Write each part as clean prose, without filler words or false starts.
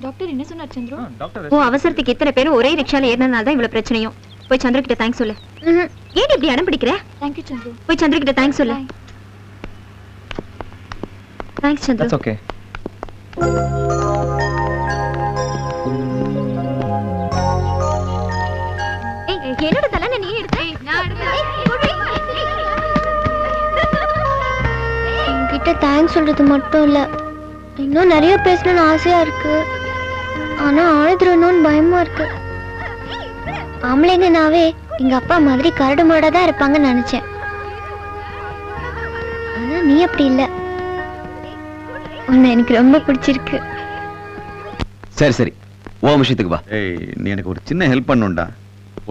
Doctor என்ன சொன்னார் சந்திரு? ஓ அவசரத்துக்கு இத்தனை பேரும் ஒரே ரிக்ஷால ஏறினதால தான் இவ்வளவு பிரச்சனையும். போய் சந்திர கிட்ட தேங்க்ஸ் சொல்லு. ஏன் இப்படி அடம் பிடிக்கிற? Thank you Chandru. போய் சந்திர கிட்ட தேங்க்ஸ் சொல்லு. தேங்க்ஸ் சந்திரு. That's okay. என்னோட தலை நீ எடுத்து என்கிட்ட தேங்க்ஸ் சொல்றது மட்டும் இல்ல, இன்னும் நிறைய பேசணும்னு ஆசையா இருக்கு. ஆனா ஆழுதுறணும்னு பயமா இருக்கு. ஆம்பளைங்கனாவே எங்க அப்பா மாதிரி கரடு முரடா தான் இருப்பாங்கன்னு நினைச்சேன். ஆனா நீ அப்படி இல்ல. உன்னை எனக்கு ரொம்ப பிடிச்சிருக்கு. சரி சரி, உன் விஷயத்துக்கு வா. நீ எனக்கு ஒரு சின்ன ஹெல்ப் பண்ணுண்டா.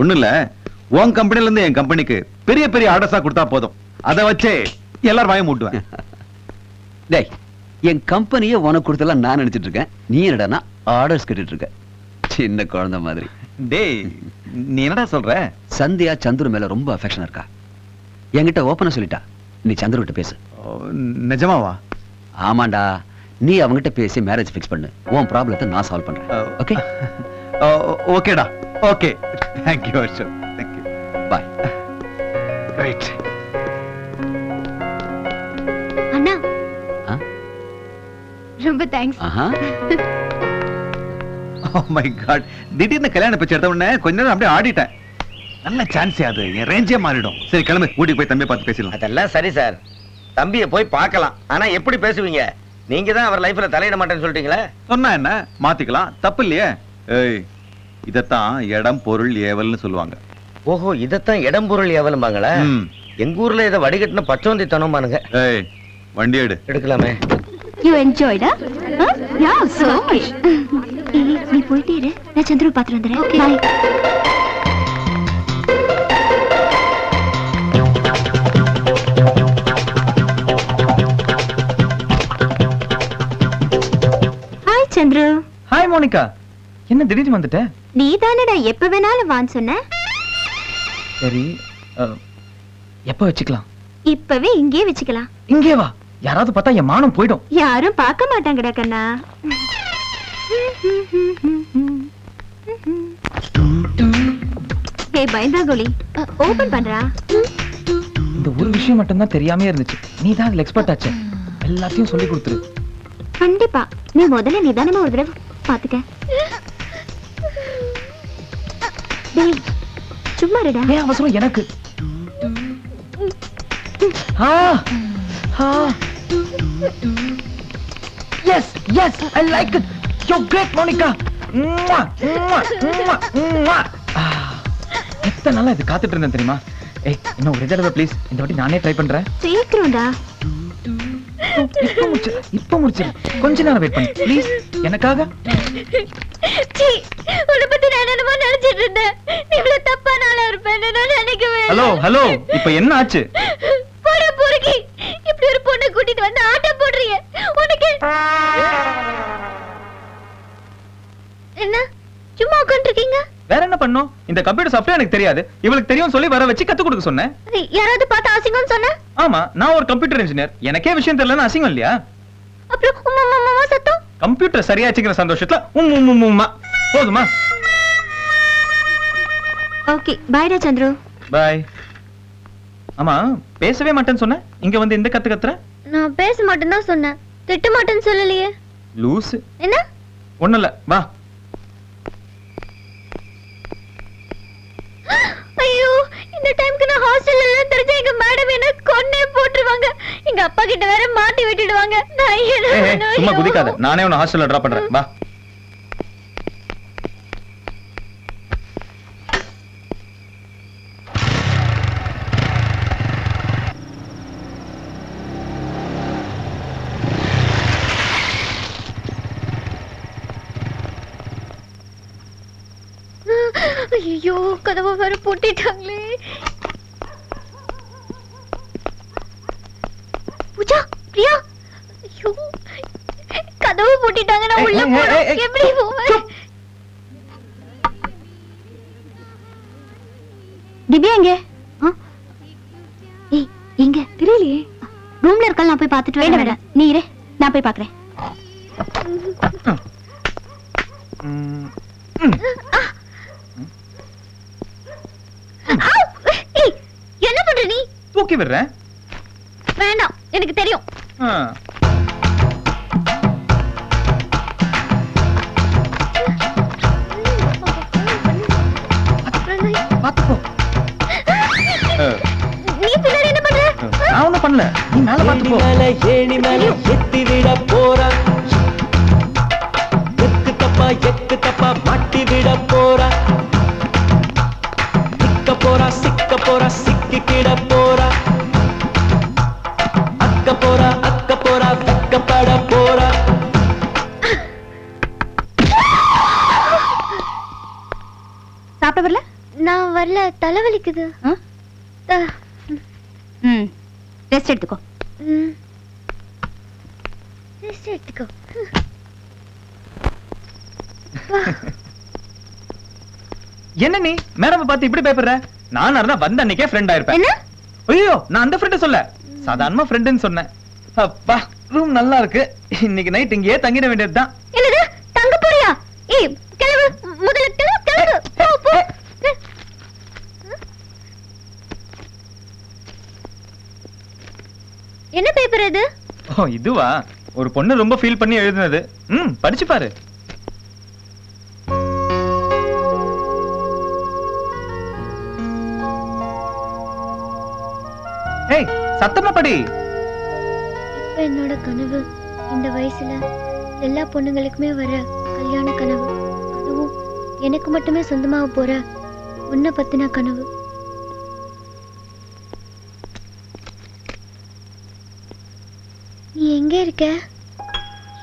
ஒண்ணு இல்ல, உன் கம்பெனில இருந்து என் கம்பெனிக்கு பெரிய பெரிய ஆர்டர்ஸா கொடுத்தா போதும். அதை வச்சே எல்லாரும் வாய மூட்டுவேன். டேய், என் கம்பெனியை உனக்கு கொடுத்தலாம் நான் நினைச்சிட்டு இருக்கேன். நீ என்னடா ஆர்டர்ஸ் கேட்டுட்டு இருக்க? சின்ன குழந்தை மாதிரி. டேய், நீ என்னடா சொல்ற? சந்தியா சந்துரு மேல ரொம்ப அஃபெக்ஷன் இருக்கா. என்கிட்ட ஓப்பனா சொல்லிட்டா. நீ சந்துரு கிட்ட பேசு. நிஜமாவா? ஆமாண்டா, நீ அவங்கிட்ட பேசி மேரேஜ் ஃபிக்ஸ் பண்ணு. உன் ப்ராப்ளத்தை நான் சால்வ் பண்றேன். ஓகே? ஓகேடா. Okay, thank you Arshad. Thank you. Bye. Great. அண்ணா ரொம்ப தேங்க்ஸ். ஓ மை காட், திடீர்னு கல்யாண பேச்சு எடுத்த உடனே கொஞ்ச நேரம் அப்படியே ஆடிட்டேன். நல்ல சான்ஸ் அது, என் ரேஞ்சே மாறிடும். சரி கிளம்பு, ஊட்டிக்கு போய் தம்பியை பார்த்து பேசலாம். அதெல்லாம் சரி சார், தம்பியை போய் பார்க்கலாம். ஆனா எப்படி பேசுவீங்க? நீங்க தான் அவர் லைஃப்ல தலையிட மாட்டேன்னு சொல்லிட்டீங்களே. சொன்னா என்ன, மாத்திக்கலாம், தப்பு இல்லையே. ஏய், இதத்தான் இடம் பொருள் ஏவல்னு சொல்லுவாங்க. ஓஹோ, இதத்தான் இடம் பொருள் ஏவலும்பாங்களா? எங்க ஊர்ல இதை வடிகட்டின பச்சோந்தி தனமானுங்க. ஏய், வண்டி எடு. எடுக்கலாமே. You enjoyed, huh? Yeah, so much. நீ போயிட்டே இரு, நான் சந்திரு பாத்துட்டு வந்துறேன். Bye. Hi Chandru. Hi Monica. என்ன திடீர்னு வந்துட்ட? நீ தானடா எப்ப வேணாலும் வான்னு சொன்ன. சரி, எப்ப வச்சுக்கலாம்? இப்பவே இங்கே வச்சுக்கலாம். இங்கே வா, யாராவது பார்த்தா என் மானம் போய்டும். யாரும் பார்க்க மாட்டாங்கடா கண்ணா. ஹே பயந்தாகோலி, ஓபன் பண்றா. இந்த ஒரு விஷயம் மட்டும் தான் தெரியாமே இருந்துச்சு. நீ தான் அதுல எக்ஸ்பர்ட் ஆச்சே, எல்லாத்தையும் சொல்லி கொடுத்துரு. கண்டிப்பா. நீ முதல்ல நிதானமா ஒரு தடவை பாத்துக்க. டேய் சும்மா இருடா. ஏன் அவசரம் எனக்கு? Yes, yes, I like it. You're great, Monica. எத்தனை நாளா இது காத்துட்டு இருந்தேன் தெரியுமா? ஏய், இன்னும் ஒரு தடவை ப்ளீஸ். இந்த வாட்டி நானே ட்ரை பண்றேன். சீக்கிரம்டா. இப்ப முடிச்சு கொஞ்ச நேரம் வெயிட் பண்ணு ப்ளீஸ், எனக்காக. சீ, உன்னை பத்தி நான் என்னமோ நினைச்சிட்டு இருந்தேன். நீ இவ்வளவு தப்பான ஆளா இருப்பேன்னு நான் நினைக்கவே இல்லை. ஹலோ ஹலோ, இப்போ என்ன ஆச்சு? போடா பொறுக்கி, இப்படி ஒரு பொண்ணை கூட்டிட்டு வந்து ஆட்டம் போடுறீங்க. உனக்கு என்ன சும்மா உட்காந்துருக்கீங்க? வேற என்ன பண்ணும்? இந்த கம்ப்யூட்டர் சாஃப்ட்வேர் எனக்கு தெரியாது, இவளுக்கு தெரியும் சொல்லி வர வச்சு கத்து கொடுக்க சொன்னேன். யாராவது பார்த்து அசிங்கம்னு சொன்ன? ஆமா, நான் ஒரு கம்ப்யூட்டர் இன்ஜினியர், எனக்கே விஷயம் தெரியலன்னு அசிங்கம் இல்லையா? அப்புறம் உம்மா சத்தம். கம்ப்யூட்டர் சரியாச்சுங்கிற சந்தோஷத்துல உம்மா போதுமா? ஓகே, பைடா சந்திரு. பை. ஆமா, பேசவே மாட்டேன்னு சொன்ன, இங்க வந்து இந்த கத்து கத்துற? நான் பேச மாட்டேன்னு தான் சொன்னேன், திட்ட மாட்டேன்னு சொல்லலையே. லூஸ். என்ன? ஒண்ணும் இல்ல, வா. ஐயோ, இந்த டைம்க்கு நான் ஹாஸ்டல்ல எல்லாம் தெரிஞ்சா எங்க மேடம் என்ன கொன்னே போட்டுருவாங்க. எங்க அப்பா கிட்ட வேற மாட்டி விட்டுடுவாங்க. நான் என்ன சும்மா குதிக்காத, நானே உன்னை ஹாஸ்டல்ல டிராப் பண்றேன், வா. ஐயோ, கதவை வேற பூட்டிட்டாங்களே. பூஜா, பிரியா, ஐயோ கதவை பூட்டிட்டாங்க. நான் உள்ள போறேன், எப்படி போவேன்? திவ்யா எங்க? ஏய், எங்க தெரியலையே. ரூம்ல இருக்கல, நான் போய் பார்த்துட்டு வரேன். வேண்டாம், நீ இரு, நான் போய் பார்க்கறேன். தள்ளி விடுறேன். வேண்டாம், எனக்கு தெரியும். ஆ. பாத்துக்கோ. நீ பின்னாடி என்ன பண்ற? நான் ஒண்ணும் பண்ணல, நீ மேல பாத்துக்கோ. ஏணி மேல எத்தி விட போறா, எக்கு தப்பா மாட்டி விட போறா, சிக்க போறா சிக்கிக்கிட போறா, அக்க போறா வெக்கப்பட போறா. சாப்பிட வரல? நான் வரல, தலைவலிக்குது. ரெஸ்ட் எடுத்துக்கோ. ரெஸ்ட் எடுத்துக்கோ. என்ன நீ மேடம் பார்த்து இப்படி பயப்படுற? நான் இருந்தா வந்த அன்னைக்கே ஃப்ரெண்ட் ஆயிருப்பேன். என்ன? ஐயோ, நான் அந்த ஃப்ரெண்ட் சொல்ல, சாதாரணமா ஃப்ரெண்ட்னு சொன்னேன். அப்பா, ரூம் நல்லா இருக்கு. இன்னைக்கு நைட் இங்கேயே தங்கிட வேண்டியதுதான். என்னது, தங்க போறியா? ஏய், கிளம்பு, முதல்ல கிளம்பு. போ, போ. என்ன பேப்பர் இது? ஓ, இதுவா? ஒரு பொண்ணு ரொம்ப ஃபீல் பண்ணி எழுதுனது. படிச்சு பாரு. ஏய், சத்தமா படி. இப்ப என்னோட கனவு, இந்த வயசுல எல்லா பொண்ணுங்களுக்குமே வர கல்யாண கனவு, அதுவும் எனக்கு மட்டுமே சொந்தமாக போற உன்னை பத்தின கனவு. நீ எங்க இருக்க?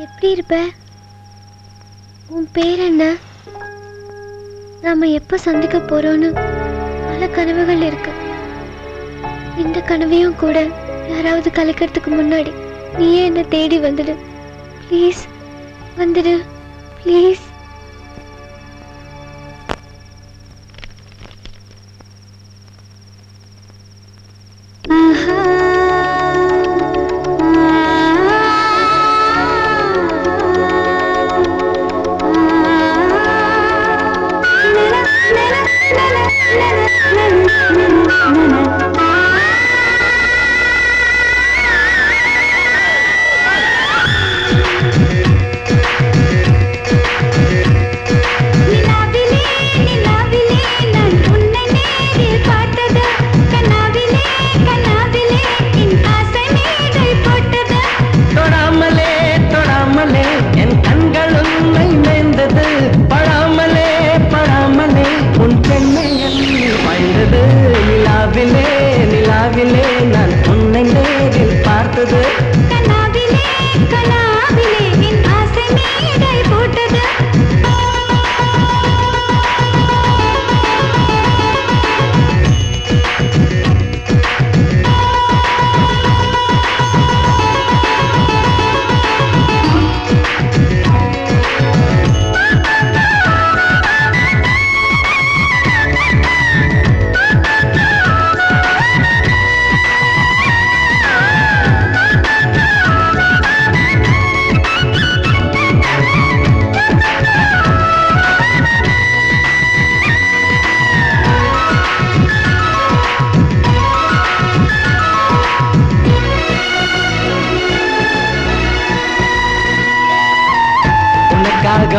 எப்படி இருப்ப? உன் பேர் என்ன? நாம எப்ப சந்திக்க போறோம்னு பல கனவுகள் இருக்கு. இந்த கனவையும் கூட யாராவது கலைக்கிறதுக்கு முன்னாடி நீயே என்ன தேடி வந்துடு. ப்ளீஸ் வந்துடு, ப்ளீஸ்.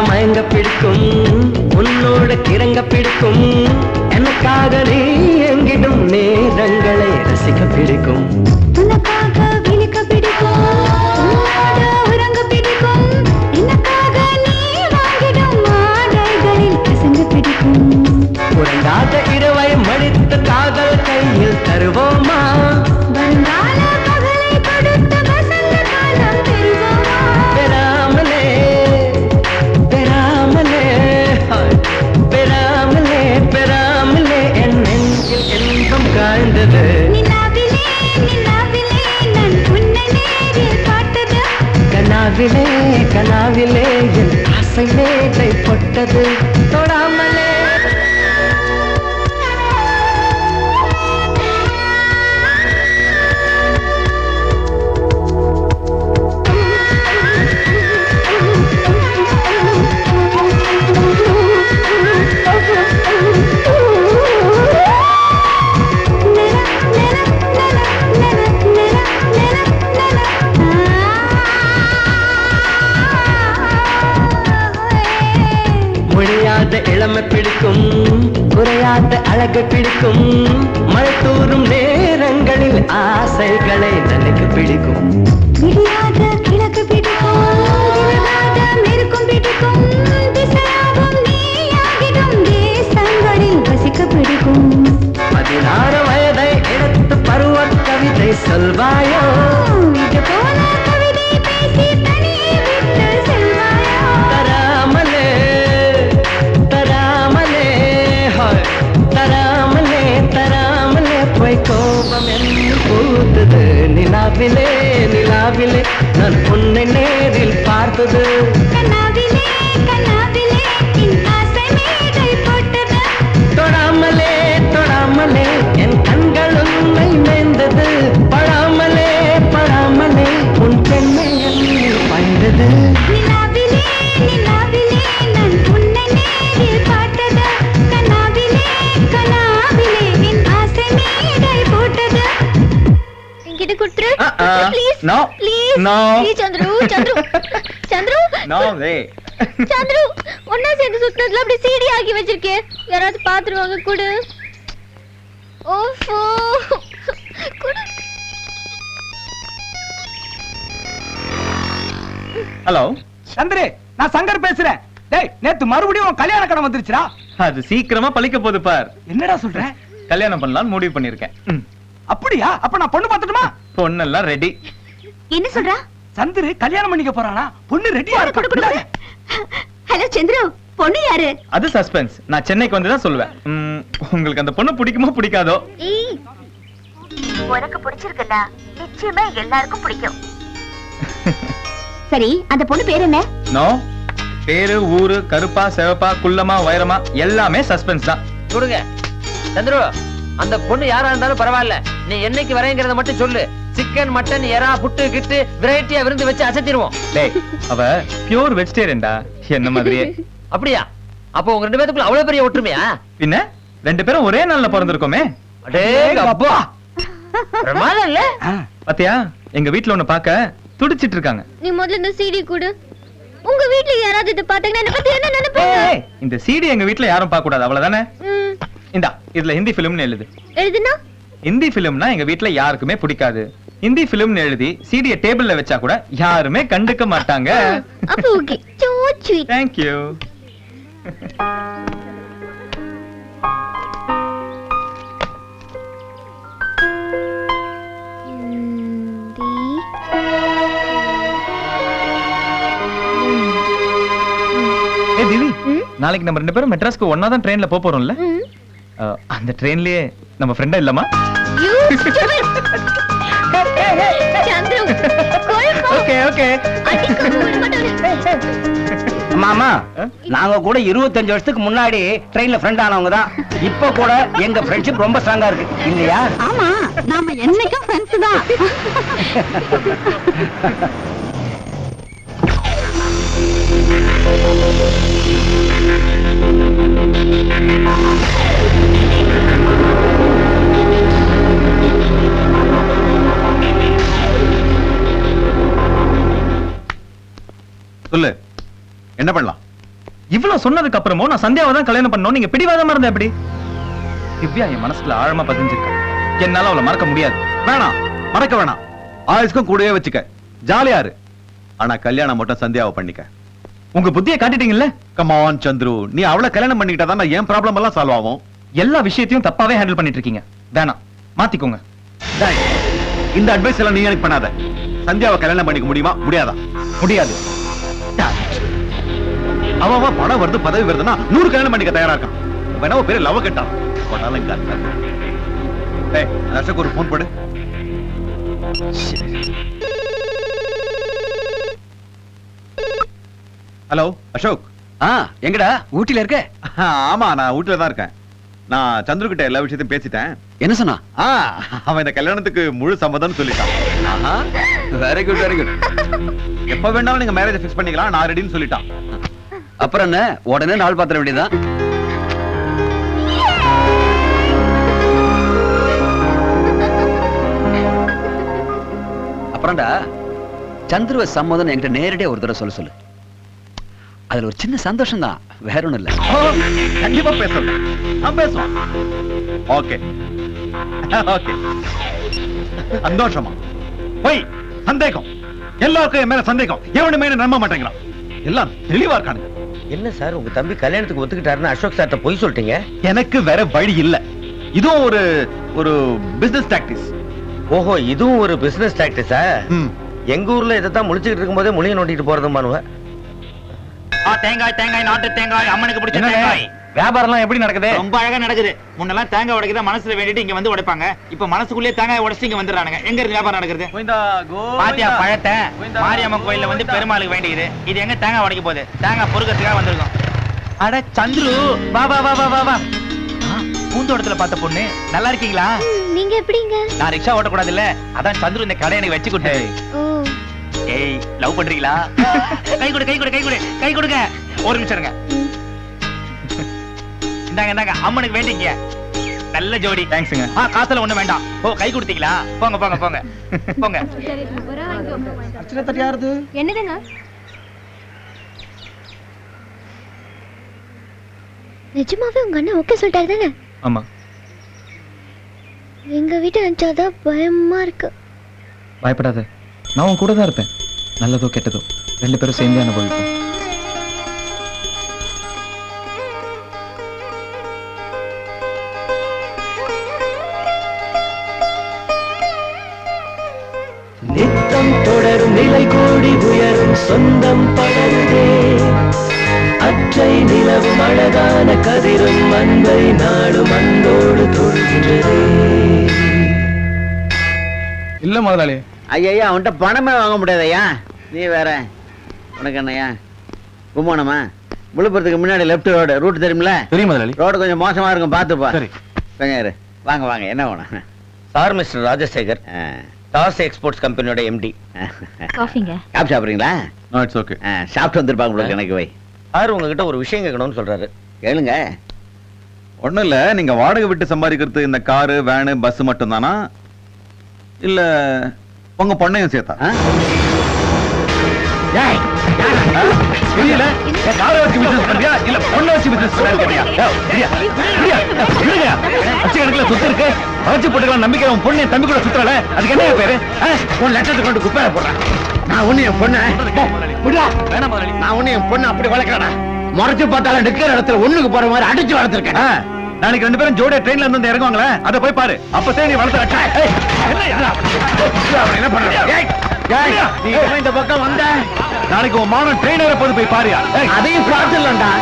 மயங்க பிடிக்கும், உன்னோட கிறங்க பிடிக்கும், எனக்காக நீ எங்கிடும் நேரங்களை ரசிக்க பிடிக்கும். உனக்காக விழிக்க பிடிக்கும், உன்னோட உறங்க பிடிக்கும், எனக்காக நீ வாங்கிடும் ஆடைகளில் பசங்க பிடிக்கும். உறங்காத இரவை மடித்த காதல் கையில் தருவோமா? வருங்கால பகலை கொடுத்த வசந்த காலம் பெறுவோமா? பெறாமலே என் நெஞ்சில் இன்பம் காய்ந்தது. நிலாவிலே நான் உன்னை நேரில் பார்த்தது. கனாவிலே என் ஆசை மேடை போட்டது. தொடாமலே ஒழியாத இளமை பிடிக்கும் குறையாத அழகு பிடிக்கும் மழை தூறும் நேரங்களில் ஆசைகளை எனக்கு பிடிக்கும் விடியாத கிழக்கு பிடிக்கும் விலகாத மேற்கும் பிடிக்கும் திசையாகும் நீயாகிடும் தேசங்களில் வசிக்க பிடிக்கும் 16 வயதை எடுத்து பருவ கவிதை சொல்வாயோ இது போல கவிதை பேசி தனியே விட்டு செல்வாயோ தராமலே தராமலே ஹாய் தராமலே தராமலே போய் கோபம் என்று பூத்தது நிலாவிலே நிலாவிலே நான் உன்னை நேரில் பார்த்தது கண்ணாவிலே கண்ணாவிலே என் ஆசை மேடை போட்டது தொடாமலே தொடாமலே என் கண்கள் உன்னை மேய்ந்தது படாமலே படாமலே உன் பெண்மை என்னில் பாய்ந்தது நிலாவிலே நிலாவிலே நான் உன்னை நேரில் பார்த்தது கண்ணாவிலே கண்ணாவிலே என் ஆசை மேடை போட்டது என்கிட்ட கொடுத்துரு please No. Please No. Please Chandru Chandru Chandru No way. Chandru ஒன்னா சேர்ந்து சுத்தினதுல அப்படி சீடி ஆக்கி வச்சிருக்கேன் யாராவது பாத்துருவாங்க கொடு ஓஃபோ கொடு ஹலோ சந்திரே நான் சங்கர் பேசுறேன் டேய் நேத்து மறுபடியும் உன் கல்யாண கடன் வந்துருச்சுடா அது சீக்கிரமா பழிக்க போகுது பார். என்னடா சொல்ற கல்யாணம் பண்ணலாம்னு முடிவு பண்ணிருக்கேன். அப்படியா அப்ப நான் பொண்ணு பார்த்துட்டுமா பொண்ணெல்லாம் ரெடி. என்ன சொல்றா? சந்திரு கல்யாணம் பண்ணிக்க போறானா பொண்ணு ரெடியா இருக்கா ஹலோ சந்திரு, பொண்ணு யாரு? அது சஸ்பென்ஸ். நான் சென்னைக்கு வந்து தான் சொல்லுவேன். உங்களுக்கு அந்த பொண்ணு பிடிக்குமோ பிடிக்காதோ? உனக்கு பிடிச்சிருக்குல்ல, நிச்சயமா எல்லாருக்கும் பிடிக்கும். சரி, அந்த பொண்ணு பேர் என்ன? நோ, பேரு ஊரு கருப்பா சிவப்பா குள்ளமா உயரமா எல்லாமே சஸ்பென்ஸ் தான். கொடுங்க சந்துரு, அந்த பொண்ணு யாரா இருந்தாலும் பரவாயில்ல, நீ என்னைக்கு வரேங்கிறத மட்டும் சொல்லு. சிக்கன் மட்டன் எறா புட்டு கிட்டு வெரைட்டியா விருந்து வச்சு அசத்திடுவோம். டேய், அவ பியூர் வெஜிடேரியன்டா, என்ன மாதிரியே. அப்படியா? அப்போ உங்க 2 பேத்துக்குள்ள அவ்வளவு பெரிய ஒற்றுமையா? பின்ன 2 பேரும் ஒரே நாள்ல பிறந்திருக்கோமே. அடேங்கப்பா, பிரமாதம் இல்ல? பாத்தியா, எங்க வீட்ல ஒண்ணு பாக்க துடிச்சிட்டு இருக்காங்க. நீ முதல்ல இந்த சீடி கொடு. உங்க வீட்ல யாராவது இத பாத்தீங்கன்னா என்ன பத்தி என்ன நினைப்பாங்க? ஏய், இந்த சிடி எங்க வீட்ல யாரும் பார்க்க கூடாது, அவ்வளவுதானே? இந்தா, இதுல ஹிந்தி பிலிம்னு எழுது. எழுதுனா ஹிந்தி பிலிம்னா எங்க வீட்ல யாருக்குமே பிடிக்காது. ஹிந்தி பிலிம்னு எழுதி சிடியை டேபிள்ல வச்சா கூட யாருமே கண்டுக்க மாட்டாங்க. அப்ப okay. So sweet. Thank you. ஏய் திவி, நாளைக்கு நம்ம 2 பேரும் மெட்ராஸ்க்கு ஒண்ணா தான் ட்ரெயின்ல போறோம்ல? அந்த ட்ரெயின்லயே நம்ம ஃப்ரெண்டா இல்லமா? You stupid. சந்திரு, கோல்கோ. Okay okay. அடிக்க விட மாட்டேன். மாமா நாங்க கூட 25 வருஷத்துக்கு முன்னாடி ட்ரெயின்ல ஃப்ரெண்ட் ஆனவங்க தான். இப்ப கூட எங்க ஃப்ரெண்ட்ஷிப் ரொம்ப ஸ்ட்ராங்கா இருக்கு இல்லையா? ஆமா, நாம என்னைக்கும் ஃப்ரெண்ட்ஸ் தான். சொல்லு, என்ன பண்ணலாம்? இவ்வளவு சொன்னதுக்கு அப்புறமும் நான் சந்தியாவை தான் கல்யாணம் பண்ணணும் நீங்க பிடிவாதமா இருந்தா எப்படி? திவ்யா என் மனசுல ஆழமா பதிஞ்சிருக்கா. என்னால அவளை மறக்க முடியாது. வேணாம், மறக்க வேணாம். ஆயுஷ்க்கும் கூடவே வச்சுக்க, ஜாலியா இரு. ஆனா கல்யாணம் மட்டும் சந்தியாவை பண்ணிக்க. உங்க புத்தியை காட்டிட்டீங்கல்ல. கம் ஆன் சந்துரு, நீ அவளை கல்யாணம் பண்ணிக்கிட்டா தான் என் ப்ராப்ளம் எல்லாம் சால்வ் ஆகும். எல்லா விஷயத்தையும் தப்பாவே ஹேண்டில் பண்ணிட்டு இருக்கீங்க. வேணாம், மாத்திக்கோங்க. டேய், இந்த அட்வைஸ் எல்லாம் நீ எனக்கு பண்ணாத. சந்தியாவை கல்யாணம் பண்ணிக்க முடியுமா முடியாதா? முடியாது. அவன் பணம் வருது பதவி வருதுன்னா 100 கல்யாணம் பண்ணிக்க தயாரா இருக்கான். வேணா பேரு லவ கட்டான். அசோக் ஒரு போன் போடு. ஹலோ அசோக். எங்கடா ஊட்டில இருக்க? ஆமா, நான் ஊட்டில தான் இருக்கேன். நான் சந்துரு கிட்ட எல்லா விஷயத்தையும் பேசிட்டேன். என்ன சொன்னா? அவன் இந்த கல்யாணத்துக்கு முழு சம்மதம்னு சொல்லிட்டான். Very good very good. எப்ப வேணாலும் நீங்க மேரேஜ் ஃபிக்ஸ் பண்ணிக்கலாம், நான் ரெடின்னு சொல்லிட்டான். அப்புறம் என்ன, உடனே நாள் பாத்திர வேண்டியதான். அப்புறம்டா, சந்துருவ சம்மதம் என்கிட்ட நேரடியா ஒரு தடவை சொல்லு. அதுல ஒரு சின்ன சந்தோஷம் தான், வேற ஒண்ணும் இல்ல. கண்டிப்பா பேசுறேன், பேசுவோம். Okay okay. சந்தோஷமா போய் சந்தேகம், எல்லாருக்கும் என் மேல சந்தேகம், எவனுமே என்ன நம்ப மாட்டேங்கிறான். எல்லாம் தெளிவா இருக்கானுங்க. என்ன சார் உங்க தம்பி கல்யாணத்துக்கு ஒத்துக்கிட்டாருன்னு அசோக் சார்ட்ட போய் சொல்லிட்டீங்க? எனக்கு வேற வழி இல்ல. இதுவும் ஒரு ஒரு பிசினஸ் டாக்டிஸ். ஓஹோ, இதுவும் ஒரு பிசினஸ் டாக்டிஸா? எங்க ஊர்ல இதைத்தான் முழிச்சுக்கிட்டு இருக்கும்போதே முழிய நோண்டிட்டு போறதும் பண்ணுவ. தேங்காய் தேங்காய் நாட்டு தேங்காய், அம்மனுக்கு பிடிச்ச தேங்காய். வியாபாரம்லாம் எப்படி நடக்குது? ரொம்ப அழகா நடக்குது. முன்னெல்லாம் தேங்காய் உடைக்கத மனசுல வேண்டிட்டு இங்க வந்து உடைப்பாங்க. இப்ப மனசுக்குள்ளே தேங்காய் உடைச்சு இங்க வந்துடுறானுங்க. எங்க இருந்து வியாபாரம் நடக்குது? பாத்தியா பழத்தை மாரியம்மன் கோயில்ல வந்து பெருமாளுக்கு வேண்டியது. இது எங்க தேங்காய் உடைக்க போகுது? தேங்காய் பொறுக்கிறதுக்காக வந்திருக்கோம். அட சந்துரு, வா வா வா வா வா வா. பூந்தோட்டத்துல பார்த்த பொண்ணு, நல்லா இருக்கீங்களா? நீங்க எப்படிங்க? நான் ரிக்ஷா ஓட்டக்கூடாது இல்ல, அதான் சந்துரு இந்த கடை எனக்கு வச்சு கொடுத்தாரு. ஓ, ஏய், லவ் பண்றீங்களா? கை கொடு கை கொடு கை கொடு கை கொடுங்க. ஒரு நிமிஷம் இருங்க. இந்தாங்க இந்தாங்க, அம்மனுக்கு வேண்டிங்க. நல்ல ஜோடி. தேங்க்ஸுங்க. காசுல ஒண்ணு வேண்டாம். ஓ, கை கொடுத்தீங்களா? போங்க போங்க போங்க போங்க. என்னதுங்க? நிஜமாவே உங்க அண்ணன் ஓகே சொல்லிட்டாரு தானே? ஆமா. எங்க வீட்டை நினைச்சாதான் பயமா இருக்கு. பயப்படாத, நான் உன் கூட தான் இருப்பேன். நல்லதோ கெட்டதோ 2 பேரும் சேர்ந்து அனுபவிப்போம். நித்தம் தொடரும் நிலை கூடி உயரும் சொந்தம் படருதே. அற்றை நிலவும் அழகான கதிரும் அன்பை நாடும் அன்போடு தொழுகின்றதே. இல்ல முதலாளி, ஐயா அவன்கிட்ட பணமே வாங்க முடியாதையா. நீ வேற. உனக்கு என்னையா கும்போணமா? விழுப்புரத்துக்கு முன்னாடி லெஃப்ட் ரோடு ரூட் தெரியுமில? தெரியும் முதலாளி. ரோடு கொஞ்சம் மோசமா இருக்கும், பாத்துப்பா. சரி. வாங்க வாங்க, என்ன வேணும்? சார் மிஸ்டர் ராஜசேகர், டாஸ் எக்ஸ்போர்ட்ஸ் கம்பெனியோட எம்டி. காஃபிங்க. காப்பி சாப்பிடுறீங்களா? No, it's okay. சாப்பிட்டு வந்திருப்பாங்க உங்களுக்கு. எனக்கு வை. சார் உங்ககிட்ட ஒரு விஷயம் கேட்கணும்னு சொல்றாரு. கேளுங்க. ஒண்ணும் இல்ல, நீங்க வாடகை விட்டு சம்பாதிக்கிறது இந்த காரு வேனு பஸ் மட்டும் தானா, இல்ல உங்க பொண்ணையும் சேர்த்தா? புரியல. காரை வச்சு பிசினஸ் பண்றியா இல்ல பொண்ணை வச்சு பிசினஸ் பண்றியா? லட்சக்கணக்கில் சொத்து இருக்கு, வளர்ச்சி போட்டுக்கலாம் நம்பிக்கை. உன் பொண்ணு தம்பி கூட சுத்துறல, அதுக்கு என்ன பேரு? உன் லட்சத்துக்கு கொண்டு குப்பையில போடுறேன். நான் ஒண்ணு என் பொண்ணு வேணாம் முதலாளி. நான் ஒண்ணு என் பொண்ணு அப்படி வளர்க்கிறேன். முறைச்சு பார்த்தாலும் நிக்கிற இடத்துல ஒண்ணுக்கு போற மாதிரி அடிச்சு வளர்த்திருக்கேன். நாளைக்கு 2 பேரும் ஜோடியா ட்ரெயின்ல இருந்து இறங்குவாங்களே, அதை போய் பாரு. அப்பதான் நீ வளர்த்த. என்ன பண்ற? நீ இந்த பக்கம் வந்த நாளைக்கு உன் மானம் ட்ரெயின் ஏற போது போய் பாரியா. அதையும் பார்த்துடலாம்டா.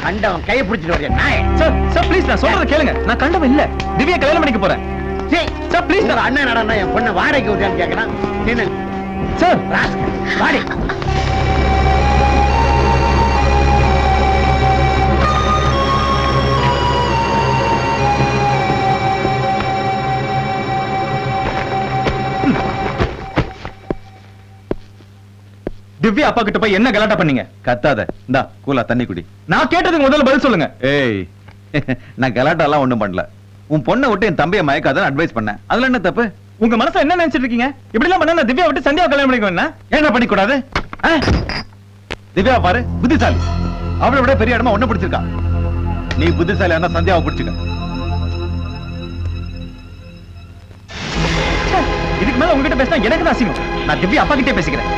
கண்டவன் கையை பிடிச்சிட்டு வரையா நாய். சார் சார் ப்ளீஸ், நான் சொல்றத கேளுங்க. நான் கண்டவன் இல்ல, திவ்யா கல்யாணம் பண்ணிக்க போறேன். Sir please. ஒரு அண்ணன் நடனா என் பொண்ணை வாடகைக்கு விட்டான்னு கேட்கறான். நின்னு சார் வாடி. திவ்யா அப்பா கிட்ட போய் என்ன கலாட்டா பண்ணீங்க? கத்தாத, இந்தா கூலா தண்ணி குடி. நான் கேட்டதுக்கு முதல்ல பதில் சொல்லுங்க. ஏய், நான் கலாட்டா எல்லாம் ஒண்ணும் பண்ணல. உன் பொண்ணை விட்டு என் தம்பியை மயக்காதன்னு அட்வைஸ் பண்ணேன். அதுல என்ன தப்பு? உங்க மனசுல என்ன நினைச்சிட்டு இருக்கீங்க? இப்படி எல்லாம் பண்ணா நான் திவ்யா விட்டு சந்தியாவை கல்யாணம் பண்ணிக்குவேன். என்ன பண்ணிக்கூடாது? திவ்யா பாரு, புத்திசாலி. அவளை விட பெரிய இடமா ஒண்ணு பிடிச்சிருக்கா. நீ புத்திசாலி ஆனா சந்தியாவை பிடிச்சிக்க. இதுக்கு மேல உங்ககிட்ட பேசினா எனக்கு தான் அசிங்கம். நான் திவ்யா அப்பா கிட்டே பேசிக்கிறேன்.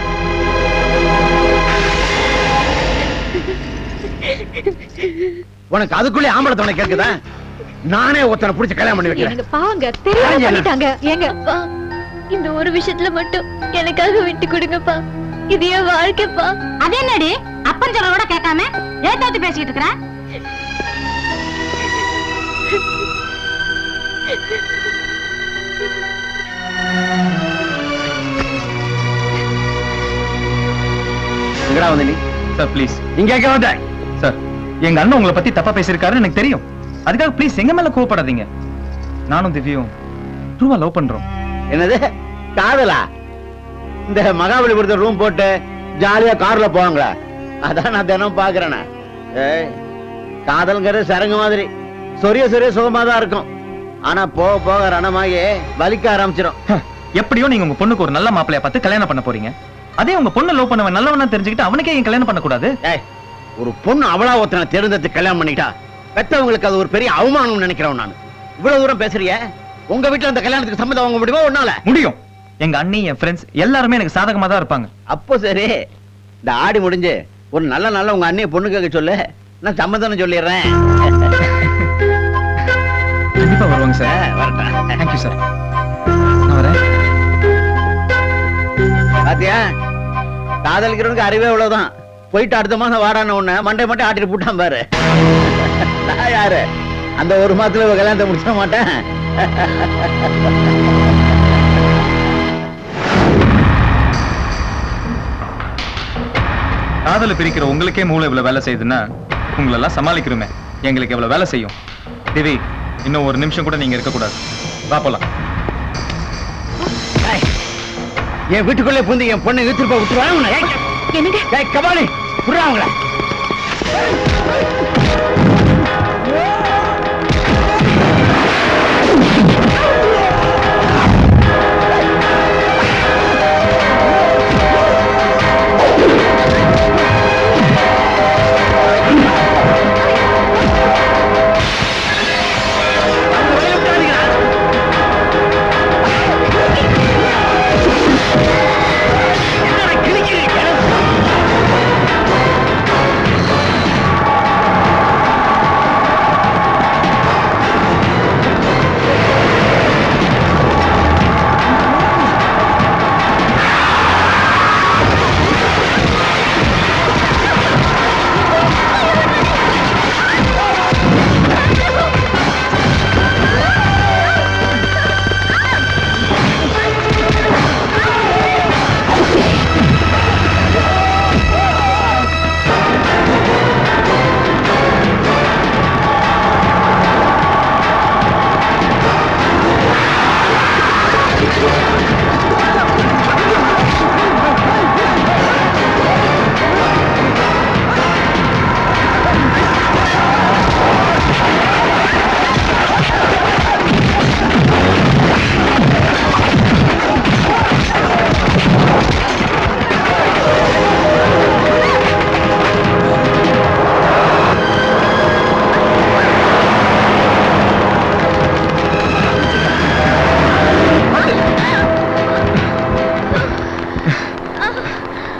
உனக்கு அதுக்குள்ளே ஆம்பளை தவணை கேட்குதா? நானே ஒருத்தனை பிடிச்சு கல்யாணம் பண்ணி வைக்கிறேன். எங்க பாவங்க தெரியாம பண்ணிட்டாங்க. ஏங்க அப்பா, இந்த ஒரு விஷயத்துல மட்டும் எனக்காக விட்டு கொடுங்கப்பா. இது என் வாழ்க்கைப்பா. அது என்னடி அப்பன் சொல்றதோட கேட்காம ஏத்தாத்து பேசிக்கிட்டு இருக்கற? எங்கடா வந்த நீ? Sir please. நீங்க கேட்க வந்த சார் எங்க அண்ணன் உங்களை பத்தி தப்பா பேசியிருக்காருன்னு எனக்கு தெரியும். அதுக்காக ப்ளீஸ் எங்க மேல கோவப்படாதீங்க. நானும் திவ்யும் ட்ரூவா லவ் பண்றோம். என்னது காதலா? இந்த மகாபலிபுரத்துல ரூம் போட்டு ஜாலியா கார்ல போவாங்களா? அதான் நான் தினம் பாக்குறேன். காதல்ங்கிறது சரங்கு மாதிரி சொரிய சொரிய சுகமா தான் இருக்கும். ஆனா போக போக ரணமாகி வலிக்க ஆரம்பிச்சிடும். எப்படியோ நீங்க உங்க பொண்ணுக்கு ஒரு நல்ல மாப்பிளைய பார்த்து கல்யாணம் பண்ண போறீங்க. அதே உங்க பொண்ணு லவ் பண்ணவன் நல்லவனா தெரிஞ்சுக்கிட்டு அவனுக்கே ஏன் கல்யாணம் பண்ண கூடாது? ஒரு பொண்ணு அவளா ஒருத்தனை தெரிந்தது கல்யாணம் பண்ணிட்டா பெத்தவங்களுக்கு அது ஒரு பெரிய அவமானம் நினைக்கிறேன். நான் இவ்வளவு தூரம் பேசுறிய, உங்க வீட்டுல அந்த கல்யாணத்துக்கு சம்மதம் வாங்க முடியுமா? ஒன்னால முடியும். எங்க அண்ணி, என் ஃப்ரெண்ட்ஸ் எல்லாருமே எனக்கு சாதகமா தான் இருப்பாங்க. அப்போ சரி, இந்த ஆடி முடிஞ்சு ஒரு நல்ல நல்ல உங்க அண்ணிய பொண்ணு கேட்க சொல்லு, நான் சம்மதம் சொல்லிடுறேன். கண்டிப்பா வருவாங்க சார். வரட்டேன். Thank you sir. நான் வரேன். பாத்தியா, காதலிக்கிறவனுக்கு அறிவே இவ்வளவுதான். போயிட்டு அடுத்த மாசம் வாடான உன்ன மண்டை மட்டும் ஆட்டிட்டு போட்டான் பாரு. நான் யாரு? அந்த ஒரு மாசத்துல கல்யாணத்தை முடிச்சிட மாட்டேன். காதல பிரிக்கிற உங்களுக்கே மூளை இவ்வளவு வேலை செய்யுதுன்னா உங்களை எல்லாம் சமாளிக்கிறோமே எங்களுக்கு எவ்வளவு வேலை செய்யும். திவி, இன்னும் ஒரு நிமிஷம் கூட நீங்க இருக்க கூடாது. வா போலாம். என் வீட்டுக்குள்ளே புந்து என் பொண்ணை இழுத்துட்டு போய் விட்டுருவாங்க. என்னங்க கபாலி விடுறாங்களா?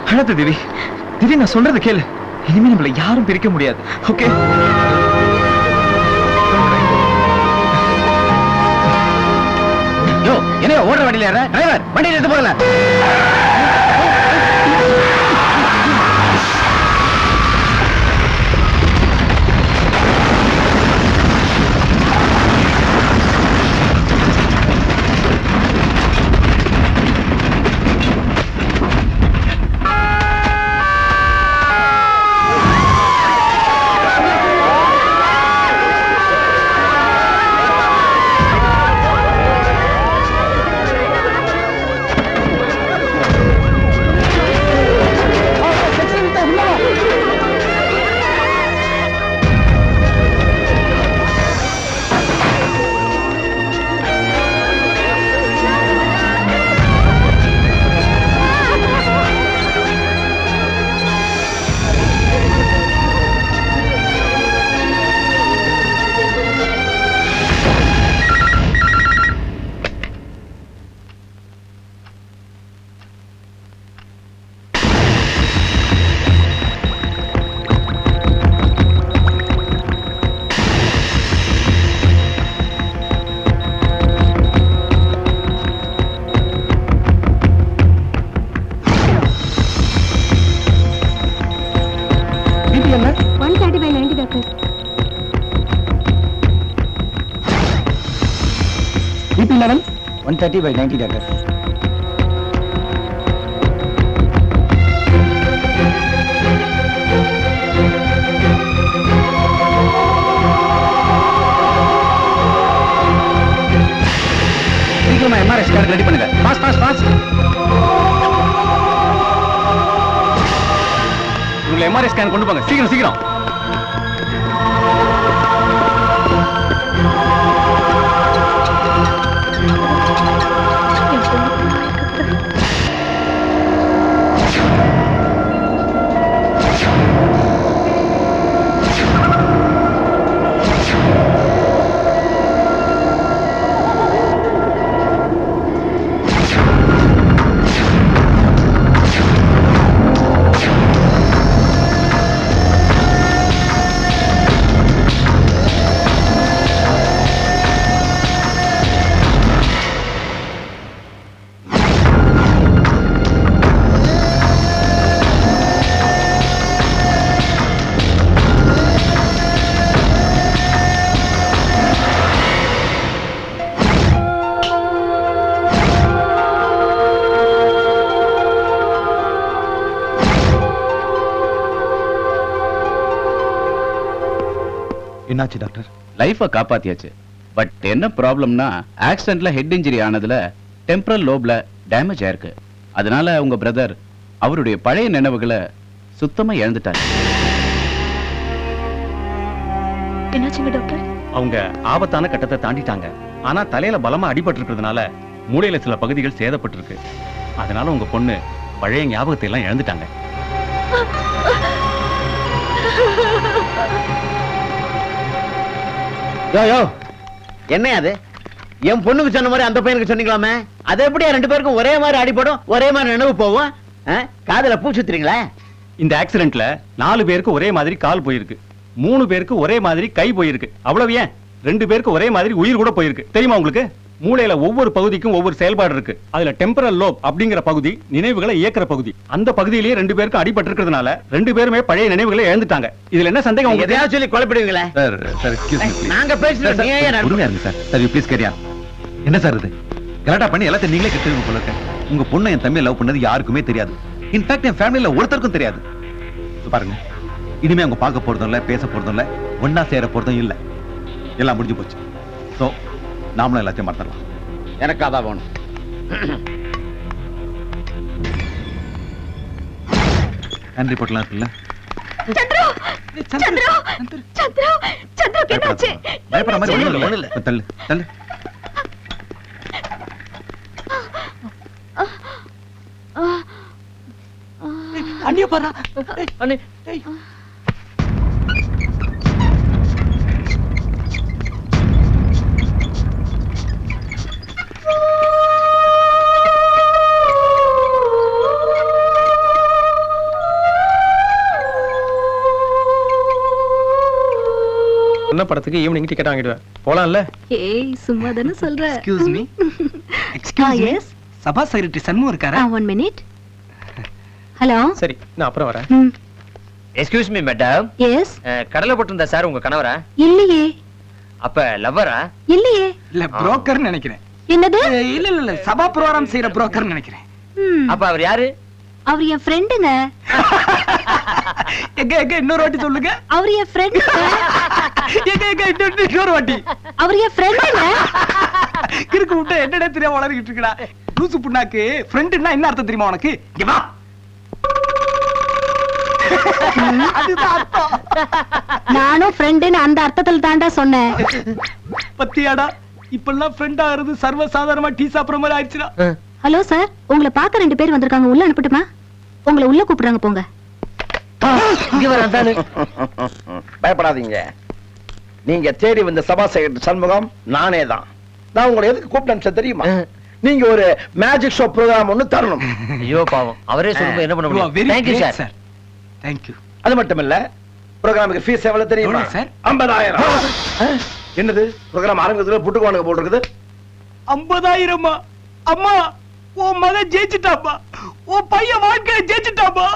அழாத திவி. திவி, நான் சொல்றது கேளு. இனிமே நம்மள யாரும் பிரிக்க முடியாது. ஓகே? என்ன ஓடுற வண்டியில ஏற? டிரைவர், வண்டியில எடுத்து போகல. BP level 130/90 doctor. MRI scan கொண்டு போங்க சீக்கிரம் சீக்கிரம். என்னாச்சு டாக்டர்? லைஃபை காப்பாத்தியாச்சு. பட் என்ன ப்ராப்ளம்னா ஆக்சிடென்ட்ல ஹெட் இன்ஜுரி ஆனதுல டெம்பரல் லோப்ல டேமேஜ் ஆயிருக்கு. அதனால உங்க பிரதர் அவருடைய பழைய நினைவுகளை சுத்தமா இழந்துட்டாரு. என்னாச்சுங்க டாக்டர்? அவங்க ஆபத்தான கட்டத்தை தாண்டிட்டாங்க. ஆனா தலையில பலமா அடிபட்டு இருக்கிறதுனால மூளையில சில பகுதிகள் சேதப்பட்டிருக்கு. அதனால உங்க பொண்ணு பழைய ஞாபகத்தை எல்லாம் இழந்துட்டாங்க. யோ என்ன அது? என் பொண்ணுக்கு சொன்ன மாதிரி அந்த பையனுக்கு சொன்னீங்களாமே, அது எப்படியா ரெண்டு பேருக்கும் ஒரே மாதிரி அடிபடும், ஒரே மாதிரி நினைவு போகும்? காதுல பூ சுத்துறீங்களா? இந்த ஆக்சிடென்ட்ல 4 பேருக்கு ஒரே மாதிரி கால் போயிருக்கு, 3 பேருக்கு ஒரே மாதிரி கை போயிருக்கு. அவ்வளவு ஏன் 2 பேருக்கு ஒரே மாதிரி உயிர் கூட போயிருக்கு. தெரியுமா உங்களுக்கு? மூளையில ஒவ்வொரு பகுதிக்கும் ஒவ்வொரு செயல்பாடு இருக்கு. அதுல டெம்பரல் லோப் அப்படிங்கிற பகுதி நினைவுகளை இயக்குற பகுதி. அந்த பகுதியிலேயே 2 பேருக்கு அடிபட்டு இருக்கிறதுனால 2 பேருமே பழைய நினைவுகளை இழந்துட்டாங்க. இதுல என்ன சந்தேகம் உங்களுக்கு? எதையாவது சொல்லி குழப்பிடுவீங்களே. Sir sir excuse me. நாங்க பேசுறது நீங்க ஏன் பொறுமையா இருங்க sir. Sir you please carry on. என்ன சார் இது? கலாட்டா பண்ணி எல்லாத்தையும் நீங்களே கெட்டுருங்க போல இருக்கு. உங்க பொண்ணை என் தம்பியை லவ் பண்ணது யாருக்குமே தெரியாது. இன்ஃபேக்ட் என் ஃபேமிலில ஒருத்தருக்கும் தெரியாது. பாருங்க, இனிமே அவங்க பார்க்க போறதும் இல்ல, பேச போறதும் இல்ல, ஒன்னா சேர போறதும் இல்ல. எல்லாம் முடிஞ்சு போச்சு. சோ நாமளும் எல்லாத்தையும் மறந்துடலாம். எனக்கு அதான் வேணும். ஹேண்ட் ரிப்போர்ட்லாம் இருக்குல்ல? பயப்பட மாதிரி ஒண்ணும் இல்ல. தள்ளு தள்ளு. அண்ணிய பாரா. அண்ணே என்ன படத்துக்கு ஈவினிங் டிக்கெட் வாங்கிடுவேன். போலாம்ல? ஏய் சும்மா தானே சொல்ற. Excuse me. Excuse me. Yes சபா செக்ரட்டரி சண்முகம் இருக்காரா? 1 மினிட். ஹலோ. சரி, நான் அப்புறம் வரேன். Excuse me madam. எஸ். கடலை போட்டிருந்தா சார் உங்க கணவரா? இல்லையே. அப்ப லவ்வரா? இல்லையே. இல்ல புரோக்கர்னு நினைக்கிறேன். என்னது? இல்ல சபா ப்ரோகிராம் செய்யற புரோக்கர்னு நினைக்கிறேன். அப்ப அவர் யாரு? அவர் என் ஃப்ரெண்டுங்க. எங்க இன்னொரு வாட்டி சொல்லுங்க. அவர் என் ஃப்ரெண்டுங்க. எங்க இன்னொரு வாட்டி. அவர் என் ஃப்ரெண்டுங்க. கிறுக்கு விட்டு என்னடா தெரியாம வளர்க்கிட்டு இருக்கடா. லூசு புண்ணாக்கு. ஃப்ரெண்டுன்னா என்ன அர்த்தம் தெரியுமா உனக்கு? இங்க வா. அதுதான் அர்த்தம். நானும் ஃப்ரெண்டுன்னு அந்த அர்த்தத்துல தாண்டா சொன்னேன். பத்தியாடா, இப்பெல்லாம் ஃப்ரெண்ட் ஆகிறது சர்வ சாதாரணமா டீ சாப்பிடுற மாதிரி ஆயிடுச்சுடா. ஹலோ சார், உங்களை பார்க்க 2 பேர் வந்திருக்காங்க. உள்ள அனுப்பட்டுமா? உங்களை உள்ள கூப்பிடுறாங்க, போங்க. பயப்படாதீங்க. நீங்க தேடி வந்த சபா செக்ரட்டரி சண்முகம் நானே தான். நான் உங்களை எதுக்கு கூப்பிட்டேன் தெரியுமா? நீங்க ஒரு மேஜிக் ஷோ ப்ரோகிராம் ஒன்னு தரணும். ஐயோ பாவம், அவரே சொல்லும்போது என்ன பண்ண முடியும்? Thank you sir. Thank you. அது மட்டும் இல்ல, ப்ரோகிராமுக்கு ஃபீஸ் எவ்வளவு தெரியுமா? சார் 50,000. என்னது ப்ரோகிராம் ஆரம்பிக்கிறதுல புட்டுக்குவானுங்க போட்டுருக்குது? 50,000? அம்மா, உன் மகன் ஜெயிச்சிட்டாப்பா. உன் பையன் வாழ்க்கையில ஜெயிச்சிட்டாப்பா.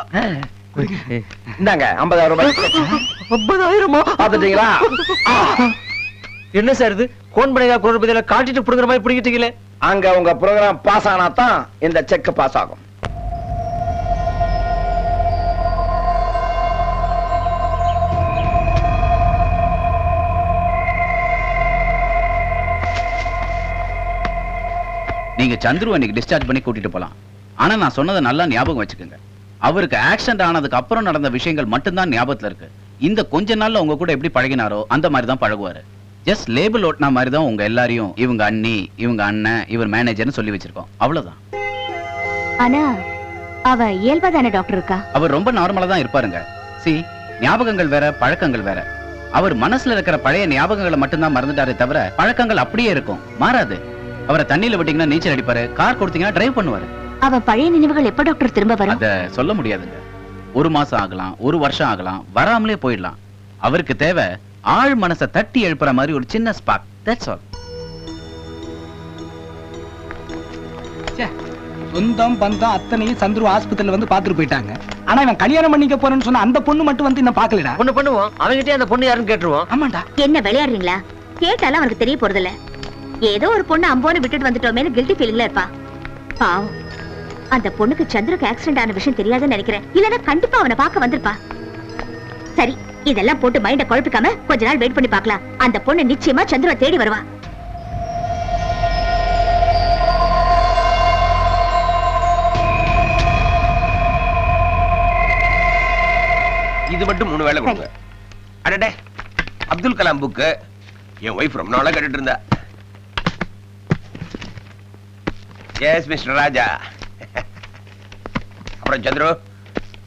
இந்தாங்க 50,000 ரூபாய். 50,000? பாத்துட்டீங்களா? என்ன சார் இது? கோன் பனையா கோரபதியில காட்டிட்டு புடுங்குற மாதிரி புடிக்கிட்டீங்களே. அங்க உங்க ப்ரோகிராம் பாஸ் ஆனா தான் இந்த செக் பாஸ் ஆகும். நீங்க சந்துரு அன்னைக்கு டிஸ்சார்ஜ் பண்ணி கூட்டிட்டு போலாம். ஆனா நான் சொன்னதை நல்லா ஞாபகம் வச்சுக்கோங்க. அவருக்கு ஆக்சிடென்ட் ஆனதுக்கு அப்புறம் நடந்த விஷயங்கள் மட்டும்தான் ஞாபகத்துல இருக்கு. இந்த கொஞ்ச நாள்ல உங்க கூட எப்படி பழகினாரோ அந்த மாதிரி தான் பழகுவாரு. ஜஸ்ட் லேபிள் ஓட்டினா மாதிரி தான் உங்க எல்லாரையும் இவங்க அண்ணி, இவங்க அண்ணன், இவர் மேனேஜர்னு சொல்லி வச்சிருக்கோம், அவ்வளவுதான். ஆனா அவ இயல்பா தானே டாக்டர் இருக்கா? அவர் ரொம்ப நார்மலா தான் இருப்பாருங்க. சி, ஞாபகங்கள் வேற, பழக்கங்கள் வேற. அவர் மனசுல இருக்கிற பழைய ஞாபகங்களை மட்டும்தான் மறந்துட்டாரே தவிர பழக்கங்கள் அப்படியே இருக்கும், மாறாது. அவரை தண்ணியில விட்டீங்கன்னா நீச்சல் அடிப்பாரு, கார் கொடுத்தீங்கன்னா டிரைவ் பண்ணுவாரு. அவ பழைய நினைவுகள் எப்ப டாக்டர் திரும்ப வரும்? அத சொல்ல முடியாதுங்க. 1 மாசம் ஆகலாம், 1 வருஷம் ஆகலாம், வராமலே போயிடலாம். அவருக்கு தேவை ஆள் மனசை தட்டி எழுப்புற மாதிரி ஒரு சின்ன ஸ்பார்க். That's all. சொந்தம் பந்தம் அத்தனையும் சந்துரு ஆஸ்பத்திரியில வந்து பாத்துட்டு போயிட்டாங்க. ஆனா இவன் கல்யாணம் பண்ணிக்க போறேன்னு சொன்ன அந்த பொண்ணு மட்டும் வந்து இன்னும் பாக்கலடா. பொண்ணு பண்ணுவோம், அவங்கிட்டே அந்த பொண்ணு யாருன்னு கேட்டுருவோம். ஆமாண்டா. என்ன விளையாடுறீங்களா? கேட்டாலும் அவனுக்கு தெரிய போறதில்ல. ஏதோ ஒரு பொண்ணு அம்போன்னு விட்டுட்டு வந்துட்டோமேனு கில்ட்டி ஃபீலிங்ல இருப்பா. பாவம், அந்த பொண்ணுக்கு சந்திரக்கு ஆக்சிடென்ட் ஆன விஷயம் தெரியாதுன்னு நினைக்கிறேன். இல்லன்னா கண்டிப்பா அவனை பார்க்க வந்திருப்பா. சரி, இதெல்லாம் போட்டு மைண்ட குழப்பிக்காம கொஞ்ச நாள் வெயிட் பண்ணி பார்க்கலாம். அந்த பொண்ணு நிச்சயமா சந்திரவை தேடி வருவா. இது மட்டும் 3 வேளை கொடுங்க. அடடே, அப்துல் கலாம் புக்கு என் ஒய்ஃப் ரொம்ப நாளா கேட்டுட்டு இருந்தா. எஸ் மிஸ்டர் ராஜா. அப்புறம் சந்துரு,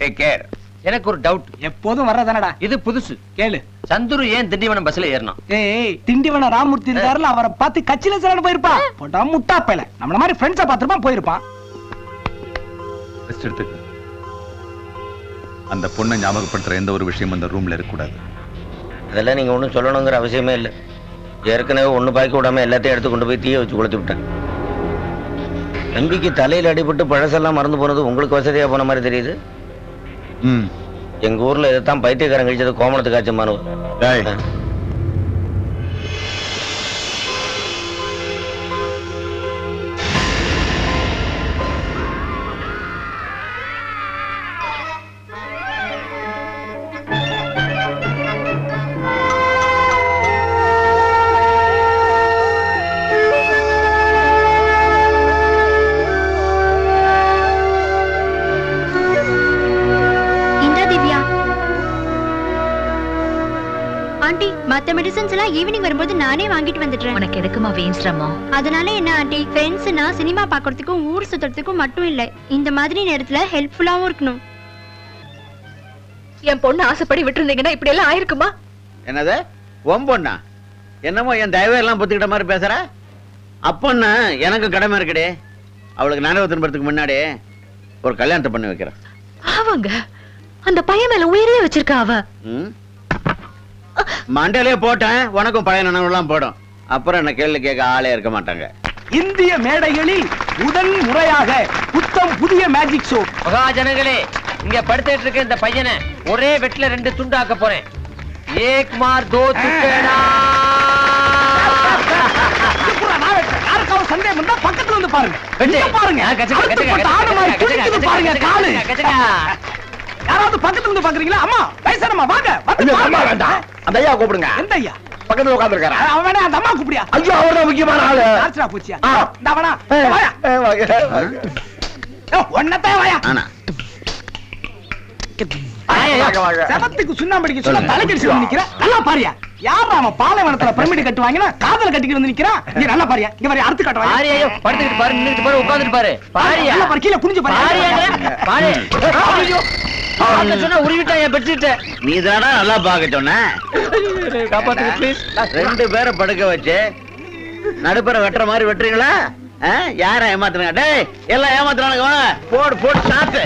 டேக் கேர். எனக்கு ஒரு டவுட். எப்போதும் வர்றதானடா. இது புதுசு. கேளு. சந்துரு ஏன் திண்டிவனம் பஸ்ல ஏறினான்? ஏய், திண்டிவனம் ராமூர்த்தி இருக்காருல, அவரை பார்த்து கட்சியில சேரணும் போயிருப்பா. போட்டா முட்டா பையல. நம்மள மாதிரி ஃப்ரெண்ட்ஸா பார்த்திருப்பான், போயிருப்பான். ரெஸ்ட் எடுத்துக்க. அந்த பொண்ணை ஞாபகப்படுத்துற எந்த ஒரு விஷயமும் அந்த ரூம்ல இருக்கக்கூடாது. அதெல்லாம் நீங்க ஒன்றும் சொல்லணுங்கிற அவசியமே இல்லை. ஏற்கனவே ஒண்ணு பாக்கி விடாம எல்லாத்தையும் எடுத்து கொண்டு போய் தீய வச்சு கொளுத்தி விட்டேன். நம்பிக்கை தலையில் அடிபட்டு பழசெல்லாம் மறந்து போனது உங்களுக்கு வசதியா போன மாதிரி தெரியுது. எங்க ஊர்ல இதைத்தான் பைத்தியக்காரன் கழிச்சது கோமணத்துக்கு ஆச்சு மனு. மத்த மெடிசன்ஸ் எல்லாம் ஈவினிங் வரும்போது நானே வாங்கிட்டு வந்துடுறேன். உனக்கு எதுக்குமா வேஸ்ட்ராமா? அதனால என்ன ஆண்டி, ஃப்ரெண்ட்ஸ்னா சினிமா பார்க்கிறதுக்கும் ஊர் சுத்துறதுக்கும் மட்டும் இல்ல, இந்த மாதிரி நேரத்துல ஹெல்ப்ஃபுல்லாவும் இருக்கணும். என் பொண்ணு ஆசைப்படி விட்டுருந்தீங்கன்னா இப்படி எல்லாம் ஆயிருக்குமா? என்னது உன் பொண்ணா? என்னமோ என் தயவை எல்லாம் பொத்துக்கிட்ட மாதிரி பேசுற. அப்பன்னா எனக்கு கடமை இருக்குடே. அவளுக்கு நினைவு திரும்பறதுக்கு முன்னாடி ஒரு கல்யாணத்தை பண்ணி வைக்கிறேன். அவங்க அந்த பையன் மேல உயிரே வச்சிருக்கா அவ. மண்டையிலே போட்டேன், உனக்கும் பழைய நினைவுலாம் போடும். அப்புறம் என்ன கேள்வி கேட்க ஆளே இருக்க மாட்டாங்க. இந்திய மேடைகளில் முதல் முறையாக புத்தம் புதிய மேஜிக் ஷோ. மகாஜனங்களே, இங்க படுத்துட்டு இருக்க இந்த பையனை ஒரே வெட்ல 2 துண்டாக்க போறேன். ஏக் மார் தோ துக்கேடா. யாருக்காவது சந்தேகம் இருந்தா பக்கத்துல வந்து பாருங்க. பாருங்க, பாருங்க காலு. யாராவது பக்கத்துல இருந்து பாக்குறீங்களா? அம்மா வயசானம்மா வாங்க. வேண்டாம், அந்த ஐயா கூப்பிடுங்க. எந்த ஐயா? பக்கத்துல உட்கார்ந்திருக்காரு. அவன் வேணா அந்த அம்மா கூப்பிடியா? ஐயோ, அவர்தான் முக்கியமான ஆளு. ஆச்சரா போச்சியா? இந்த அவனா வாயா. ஒன்னதே வாயா. ஆனா சபத்துக்கு சுண்ணாம்படிக்கு சொல்ல தலைக்கடிச்சு நிக்கிற. நல்லா பாரியா. யாரா அவன் பாலைவனத்துல பிரமிடு கட்டுவாங்கன்னா காதல கட்டிட்டு வந்து நிக்கிறான். நீ நல்லா பாரியா. இங்க பாரு, அறுத்து காட்டுவாங்க. பாரியா, படுத்துக்கிட்டு பாரு, நின்னுட்டு பாரு, உட்கார்ந்துட்டு பாரு. பாரியா, நல்லா பாரு, கீழ குனிஞ்சு பாரு. பாரியா, பாரு. ஐயோ, ஆள சொன்னா உருவிட்டா என் பெட்ஷீட். நீ தானா நல்லா பாக்க சொன்ன. காப்பாத்துங்க ப்ளீஸ். 2 பேரை படுக்க வச்சு நடுப்புற வெட்டுற மாதிரி வெட்டுறீங்களா? யார ஏமாத்துறாங்க? டேய், எல்லாம் ஏமாத்துறானுங்க. போடு போடு சாப்பிட்டு